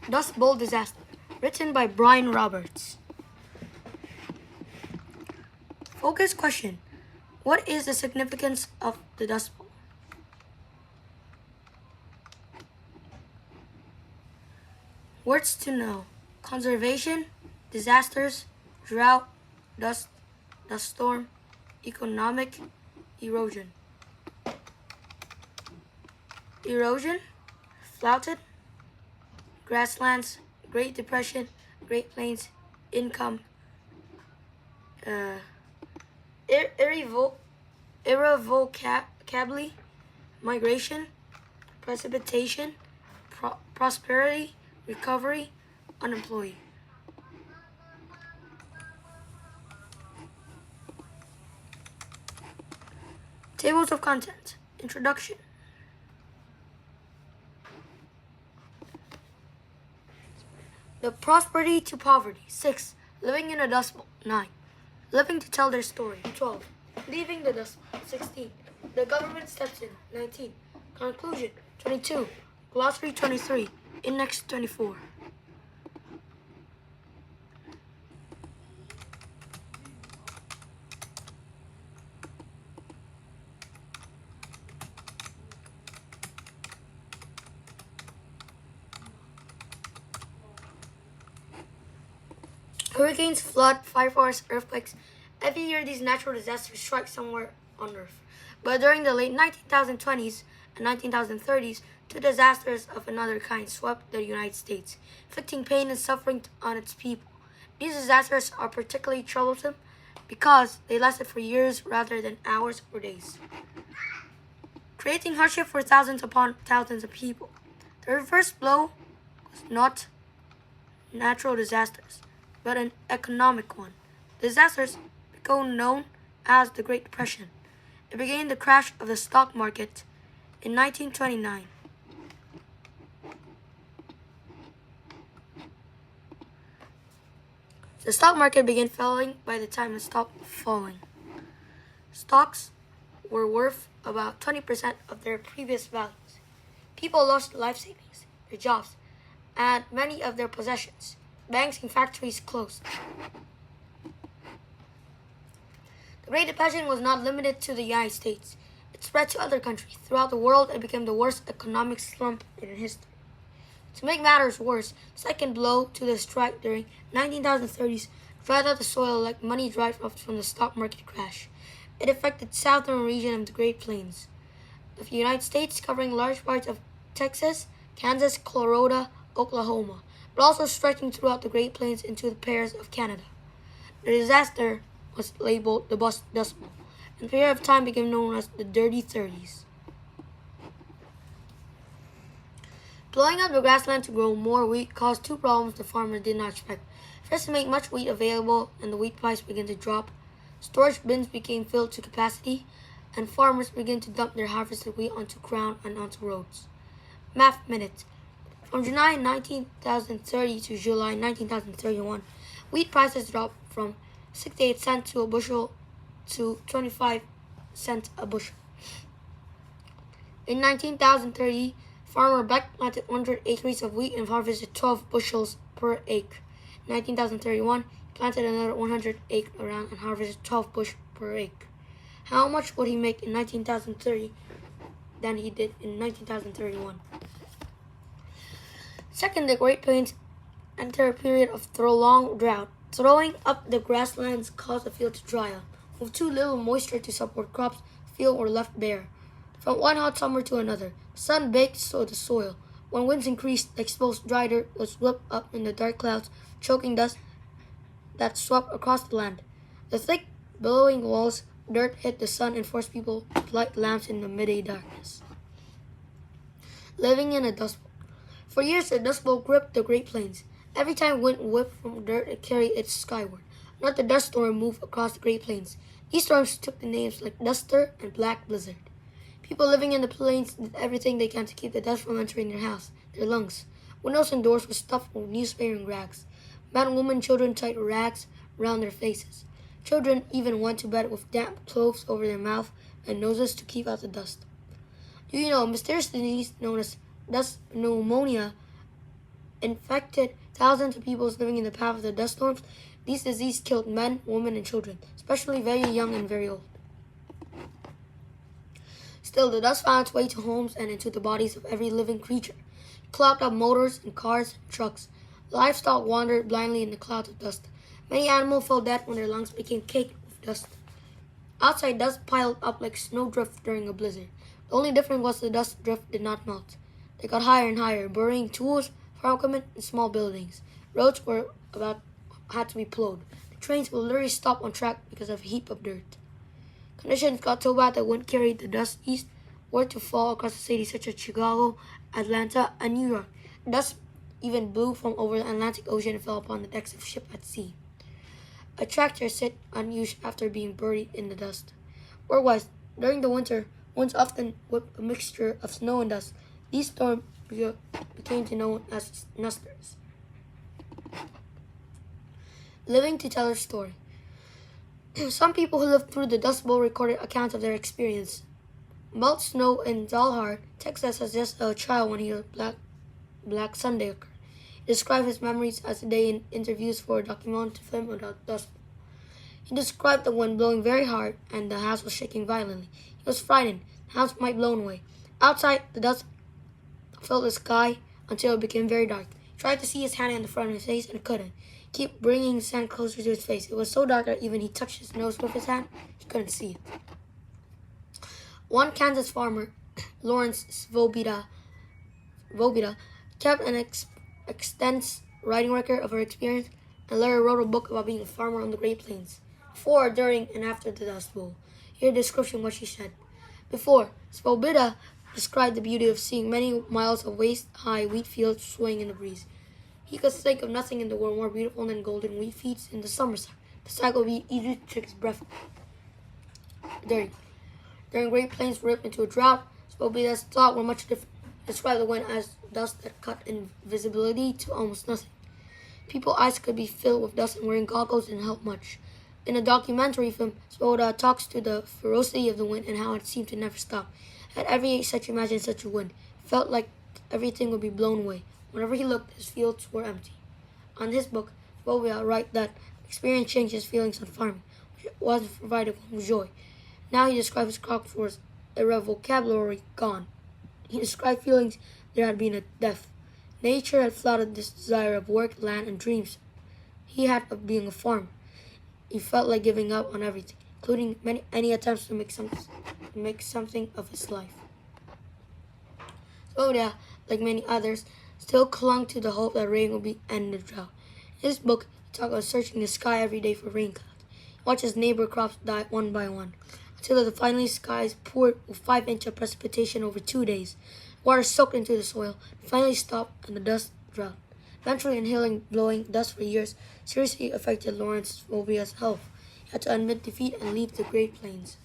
Dust Bowl Disaster, written by Brian Roberts. Focus question. What is the significance of the Dust Bowl? Words to know. Conservation, disasters, drought, dust storm, economic, erosion. Erosion, flouted, grasslands, Great Depression, Great Plains, income, irrevocably, migration, precipitation, prosperity, recovery, unemployed. Tables of contents. Introduction. The prosperity to poverty. 6. Living in a dust bowl. 9. Living to tell their story. 12. Leaving the dust bowl. 16. The government steps in. 19. Conclusion. 22. Glossary 23. Index 24. Hurricanes, flood, fire forests, earthquakes. Every year these natural disasters strike somewhere on Earth. But during the late 1920s and 1930s, two disasters of another kind swept the United States, inflicting pain and suffering on its people. These disasters are particularly troublesome because they lasted for years rather than hours or days, creating hardship for thousands upon thousands of people. The reverse blow was not natural disasters, but an economic one. Disasters became known as the Great Depression. It began the crash of the stock market in 1929. The stock market began falling by the time it stopped falling. Stocks were worth about 20% of their previous values. People lost life savings, their jobs, and many of their possessions. Banks and factories closed. The Great Depression was not limited to the United States. It spread to other countries. Throughout the world, it became the worst economic slump in history. To make matters worse, the second blow to the strike during 1930s dried out the soil like money dried up from the stock market crash. It affected the southern region of the Great Plains of the United States, covering large parts of Texas, Kansas, Colorado, Oklahoma, but also stretching throughout the Great Plains into the prairies of Canada. The disaster was labeled the Dust Bowl, and the period of time became known as the Dirty 30s. Blowing up the grassland to grow more wheat caused two problems the farmers did not expect. First, to make much wheat available and the wheat price began to drop, storage bins became filled to capacity, and farmers began to dump their harvested wheat onto ground and onto roads. Math Minute. From July 1930 to July 1931, wheat prices dropped from 68 cents to a bushel to 25 cents a bushel. In 1930, farmer Beck planted 100 acres of wheat and harvested 12 bushels per acre. In 1931, he planted another 100 acres around and harvested 12 bushels per acre. How much would he make in 1930 than he did in 1931? Second, the Great Plains enter a period of prolonged drought. Throwing up the grasslands caused the field to dry up. With too little moisture to support crops, the field were left bare. From one hot summer to another, the sun baked the soil. When winds increased, the exposed dry dirt was swept up in the dark clouds, choking dust that swept across the land. The thick, billowing walls, dirt hit the sun and forced people to light lamps in the midday darkness. Living in a dust bowl. For years, the Dust Bowl gripped the Great Plains. Every time wind whipped from dirt, it carried it skyward. Not the dust storm moved across the Great Plains. These storms took the names like Duster and Black Blizzard. People living in the plains did everything they can to keep the dust from entering their house, their lungs. Windows and doors were stuffed with newspaper and rags. Men, women, children tied rags around their faces. Children even went to bed with damp clothes over their mouth and noses to keep out the dust. Do you know a mysterious disease known as dust pneumonia infected thousands of people living in the path of the dust storms. These diseases killed men, women, and children, especially very young and very old. Still, the dust found its way to homes and into the bodies of every living creature. It clogged up motors and cars and trucks. Livestock wandered blindly in the clouds of dust. Many animals fell dead when their lungs became caked with dust. Outside, dust piled up like snowdrift during a blizzard. The only difference was the dust drift did not melt. They got higher and higher, burying tools, farm equipment, and small buildings. Roads had to be plowed. The trains will literally stop on track because of a heap of dirt. Conditions got so bad that wind carried the dust east, were to fall across the cities such as Chicago, Atlanta, and New York. Dust even blew from over the Atlantic Ocean and fell upon the decks of ships at sea. A tractor sit unused after being buried in the dust. Otherwise, during the winter, winds often whipped a mixture of snow and dust. These storms became known as nusters. Living to tell their story. Some people who lived through the Dust Bowl recorded accounts of their experience. Melt snow in Dalhart, Texas, as just a child when he heard Black Sunday occur. He described his memories as a day in interviews for a documentary film about Dust Bowl. He described the wind blowing very hard and the house was shaking violently. He was frightened. The house might be blown away. Outside, the dust filled the sky until it became very dark. He tried to see his hand in the front of his face and couldn't. He kept bringing his hand closer to his face. It was so dark that even he touched his nose with his hand, he couldn't see it. One Kansas farmer, Lawrence Svoboda, kept an extensive writing record of her experience and later wrote a book about being a farmer on the Great Plains. Before, during, and after the Dust Bowl. Here a description of what she said. Before, Svoboda described the beauty of seeing many miles of waist-high wheat fields swaying in the breeze. He could think of nothing in the world more beautiful than golden wheat fields in the summer. The sight would be easy to trick his breath. During Great Plains ripped into a drought, Svoboda's thoughts were much different. He described the wind as dust that cut invisibility to almost nothing. People's eyes could be filled with dust and wearing goggles didn't help much. In a documentary film, Svoboda talks to the ferocity of the wind and how it seemed to never stop. At every age, such imagined such a wind. It felt like everything would be blown away. Whenever he looked, his fields were empty. On his book, Svoboda writes that experience changed his feelings on farming, which wasn't provided with joy. Now he describes his crop for a vocabulary gone. He described feelings there had been a death. Nature had flooded this desire of work, land, and dreams he had of being a farmer. He felt like giving up on everything, including any attempts to make something of his life. Svoboda, like many others, still clung to the hope that rain would end the drought. In his book, he talked about searching the sky every day for rain clouds. He watched his neighbor crops die one by one, until finally skies poured with 5 inches of precipitation over 2 days. Water soaked into the soil, finally stopped, and the dust dropped. Eventually, inhaling blowing dust for years seriously affected Lawrence Svoboda's health. He had to admit defeat and leave the Great Plains.